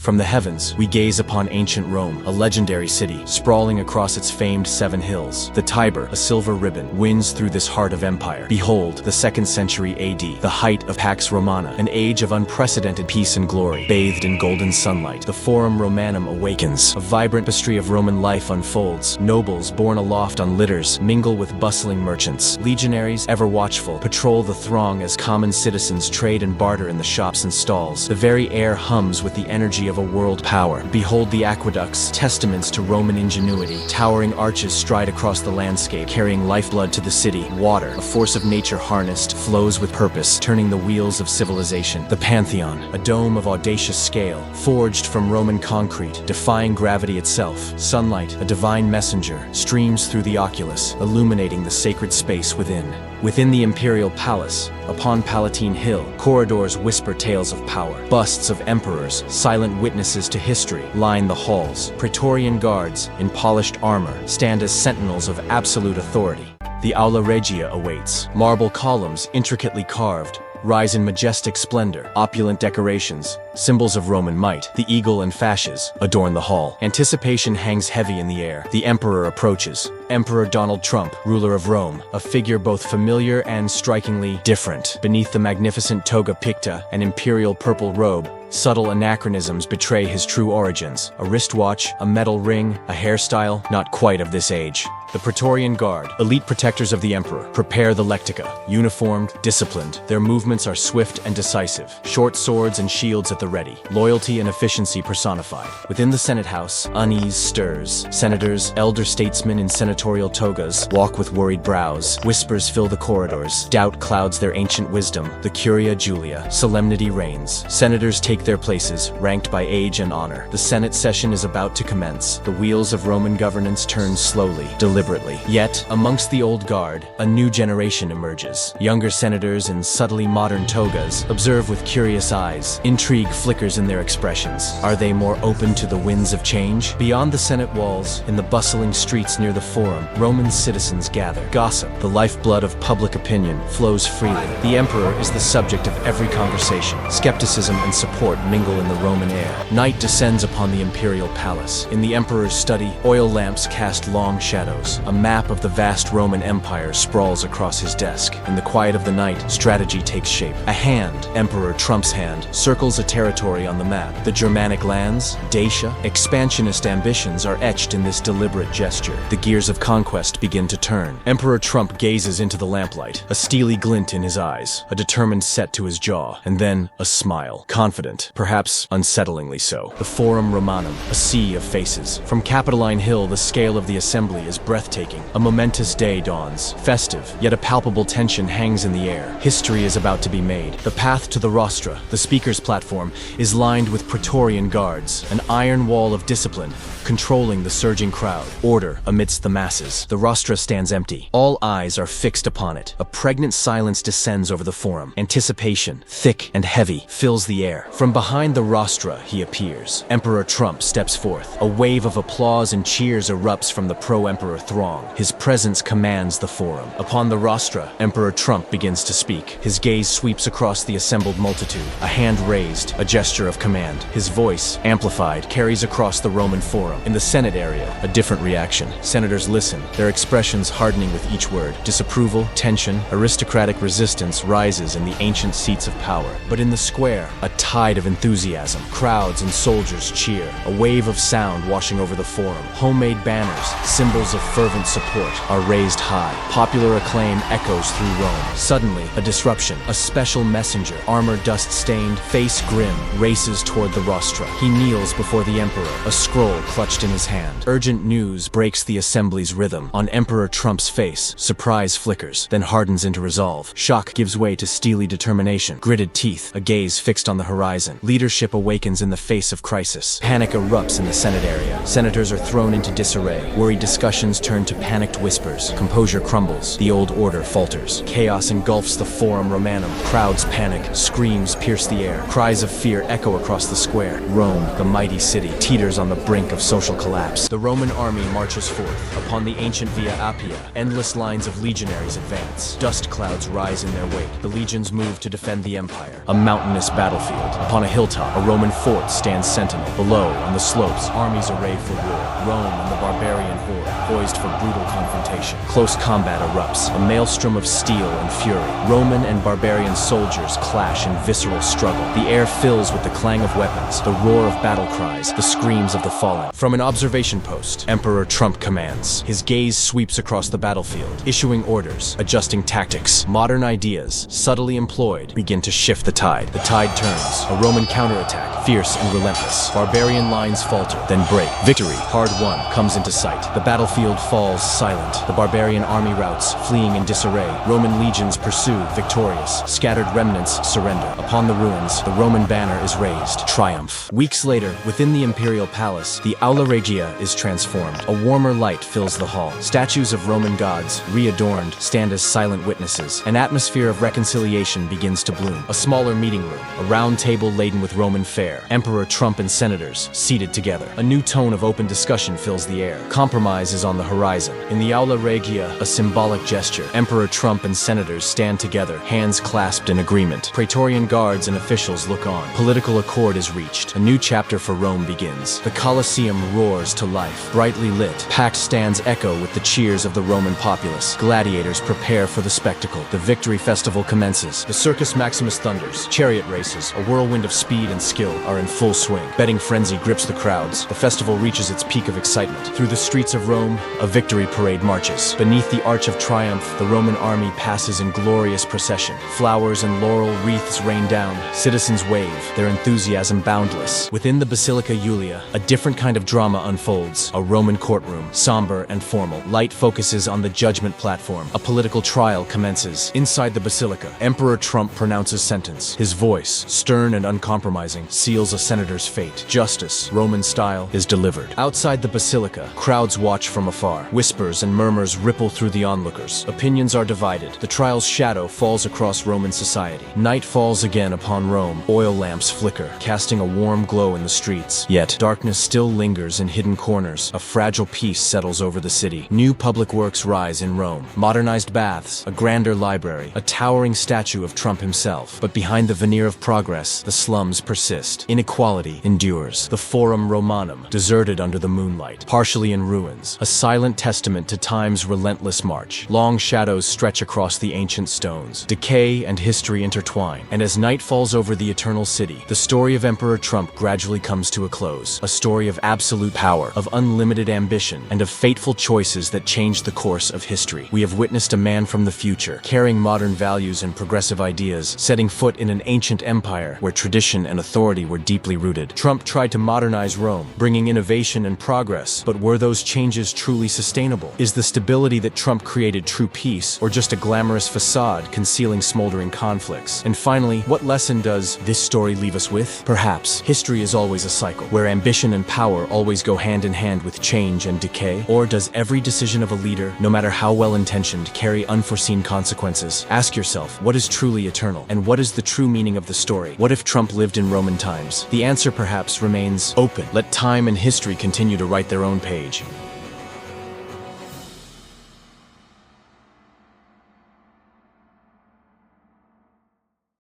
From the heavens, we gaze upon ancient Rome, a legendary city, sprawling across its famed 7 hills. The Tiber, a silver ribbon, winds through this heart of empire. Behold, the 2nd century AD, the height of Pax Romana, an age of unprecedented peace and glory. Bathed in golden sunlight, the Forum Romanum awakens. A vibrant tapestry of Roman life unfolds. Nobles, borne aloft on litters, mingle with bustling merchants. Legionaries, ever watchful, patrol the throng as common citizens trade and barter in the shops and stalls. The very air hums with the energy of a world power. Behold the aqueducts, testaments to Roman ingenuity. Towering arches stride across the landscape, carrying lifeblood to the city. Water, a force of nature harnessed, flows with purpose, turning the wheels of civilization. The Pantheon, a dome of audacious scale, forged from Roman concrete, defying gravity itself. Sunlight, a divine messenger, streams through the oculus, illuminating the sacred space within. Within the imperial palace, upon Palatine Hill, corridors whisper tales of power. Busts of emperors, silent witnesses to history, line the halls. Praetorian guards, in polished armor, stand as sentinels of absolute authority. The Aula Regia awaits. Marble columns, intricately carved, rise in majestic splendor. Opulent decorations, symbols of Roman might, the eagle and fasces, adorn the hall. Anticipation hangs heavy in the air. The emperor approaches. Emperor Donald Trump, ruler of Rome, a figure both familiar and strikingly different. Beneath the magnificent toga picta, an imperial purple robe, subtle anachronisms betray his true origins. A wristwatch, a metal ring, a hairstyle, not quite of this age. The Praetorian Guard, elite protectors of the emperor, prepare the lectica. Uniformed, disciplined, their movements are swift and decisive. Short swords and shields at the ready. Loyalty and efficiency personified. Within the Senate House, unease stirs. Senators, elder statesmen in senatorial togas, walk with worried brows. Whispers fill the corridors. Doubt clouds their ancient wisdom. The Curia Julia. Solemnity reigns. Senators take their places, ranked by age and honor. The Senate session is about to commence. The wheels of Roman governance turn slowly, deliberately. Yet, amongst the old guard, a new generation emerges. Younger senators in subtly modern togas observe with curious eyes. Intrigue flickers in their expressions. Are they more open to the winds of change? Beyond the Senate walls, in the bustling streets near the Forum, Roman citizens gather. Gossip, the lifeblood of public opinion, flows freely. The emperor is the subject of every conversation. Skepticism and support mingle in the Roman air. Night descends upon the imperial palace. In the emperor's study, oil lamps cast long shadows. A map of the vast Roman Empire sprawls across his desk. In the quiet of the night, strategy takes shape. A hand, Emperor Trump's hand, circles a territory on the map. The Germanic lands, Dacia, expansionist ambitions are etched in this deliberate gesture. The gears of conquest begin to turn. Emperor Trump gazes into the lamplight, a steely glint in his eyes, a determined set to his jaw, and then a smile. Confident, perhaps unsettlingly so. The Forum Romanum, a sea of faces. From Capitoline Hill, the scale of the assembly is breathtaking. A momentous day dawns. Festive, yet a palpable tension hangs in the air. History is about to be made. The path to the rostra, the speaker's platform, is lined with Praetorian guards, an iron wall of discipline, controlling the surging crowd. Order amidst the masses. The rostra stands empty. All eyes are fixed upon it. A pregnant silence descends over the forum. Anticipation, thick and heavy, fills the air. From behind the rostra, he appears. Emperor Trump steps forth. A wave of applause and cheers erupts from the pro-emperor throng. His presence commands the forum. Upon the rostra, Emperor Trump begins to speak. His gaze sweeps across the assembled multitude. A hand raised, a gesture of command. His voice, amplified, carries across the Roman forum. In the Senate area, a different reaction. Senators listen, their expressions hardening with each word. Disapproval, tension, aristocratic resistance rises in the ancient seats of power. But in the square, a tide of enthusiasm. Crowds and soldiers cheer. A wave of sound washing over the forum. Homemade banners, symbols of fervent support, are raised high. Popular acclaim echoes through Rome. Suddenly, a disruption. A special messenger, armor dust-stained, face grim, races toward the rostra. He kneels before the emperor, a scroll clutched in his hand. Urgent news breaks the assembly's rhythm. On Emperor Trump's face, surprise flickers, then hardens into resolve. Shock gives way to steely determination. Gritted teeth, a gaze fixed on the horizon. Leadership awakens in the face of crisis. Panic erupts in the Senate area. Senators are thrown into disarray. Worried discussions sounds turn to panicked whispers. Composure crumbles. The old order falters. Chaos engulfs the Forum Romanum. Crowds panic. Screams pierce the air. Cries of fear echo across the square. Rome, the mighty city, teeters on the brink of social collapse. The Roman army marches forth. Upon the ancient Via Appia, endless lines of legionaries advance. Dust clouds rise in their wake. The legions move to defend the empire. A mountainous battlefield. Upon a hilltop, a Roman fort stands sentinel. Below, on the slopes, armies array for war. Rome and the barbarian horde, poised for brutal confrontation. Close combat erupts, a maelstrom of steel and fury. Roman and barbarian soldiers clash in visceral struggle. The air fills with the clang of weapons, the roar of battle cries, the screams of the fallen. From an observation post, Emperor Trump commands. His gaze sweeps across the battlefield, issuing orders, adjusting tactics. Modern ideas, subtly employed, begin to shift the tide. The tide turns, a Roman counterattack, fierce and relentless. Barbarian lines falter, then break. Victory, hard won, comes into sight. The battlefield falls silent. The barbarian army routes, fleeing in disarray. Roman legions pursue, victorious. Scattered remnants surrender. Upon the ruins, the Roman banner is raised. Triumph. Weeks later, within the imperial palace, the Aula Regia is transformed. A warmer light fills the hall. Statues of Roman gods, readorned, stand as silent witnesses. An atmosphere of reconciliation begins to bloom. A smaller meeting room, a round table laden with Roman fare. Emperor Trump and senators, seated together. A new tone of open discussion fills the air. Compromise is on the horizon. In the Aula Regia, a symbolic gesture. Emperor Trump and senators stand together, hands clasped in agreement. Praetorian guards and officials look on. Political accord is reached. A new chapter for Rome begins. The Colosseum roars to life, brightly lit. Packed stands echo with the cheers of the Roman populace. Gladiators prepare for the spectacle. The victory festival commences. The Circus Maximus thunders. Chariot races, a whirlwind of speed and skill, are in full swing. Betting frenzy grips the crowds. The festival reaches its peak of excitement. Through the streets of Rome, a victory parade marches. Beneath the Arch of Triumph, the Roman army passes in glorious procession. Flowers and laurel wreaths rain down. Citizens wave, their enthusiasm boundless. Within the Basilica Julia, a different kind of drama unfolds. A Roman courtroom, somber and formal. Light focuses on the judgment platform. A political trial commences. Inside the basilica, Emperor Trump pronounces sentence. His voice, stern and uncompromising, seals a senator's fate. Justice, Roman style, is delivered. Outside the basilica, crowds watch from afar. Whispers and murmurs ripple through the onlookers. Opinions are divided. The trial's shadow falls across Roman society. Night falls again upon Rome. Oil lamps flicker, casting a warm glow in the streets. Yet, darkness still lingers in hidden corners. A fragile peace settles over the city. New public works rise in Rome. Modernized baths, a grander library, a towering statue of Trump himself. But behind the veneer of progress, the slums persist. Inequality endures. The Forum Romanum, deserted under the moonlight, partially in ruins, a silent testament to time's relentless march. Long shadows stretch across the ancient stones. Decay and history intertwine, and as night falls over the eternal city, the story of Emperor Trump gradually comes to a close. A story of absolute power, of unlimited ambition, and of fateful choices that changed the course of history. We have witnessed a man from the future, carrying modern values and progressive ideas, setting foot in an ancient empire where tradition and authority were deeply rooted. Trump tried to modernize Rome, bringing innovation and progress, but were those changes truly sustainable? Is the stability that Trump created true peace, or just a glamorous facade concealing smoldering conflicts? And finally, what lesson does this story leave us with? Perhaps history is always a cycle, where ambition and power always go hand in hand with change and decay? Or does every decision of a leader, no matter how well-intentioned, carry unforeseen consequences? Ask yourself, what is truly eternal? And what is the true meaning of the story? What if Trump lived in Roman times? The answer perhaps remains open. Let time and history continue to write their own page.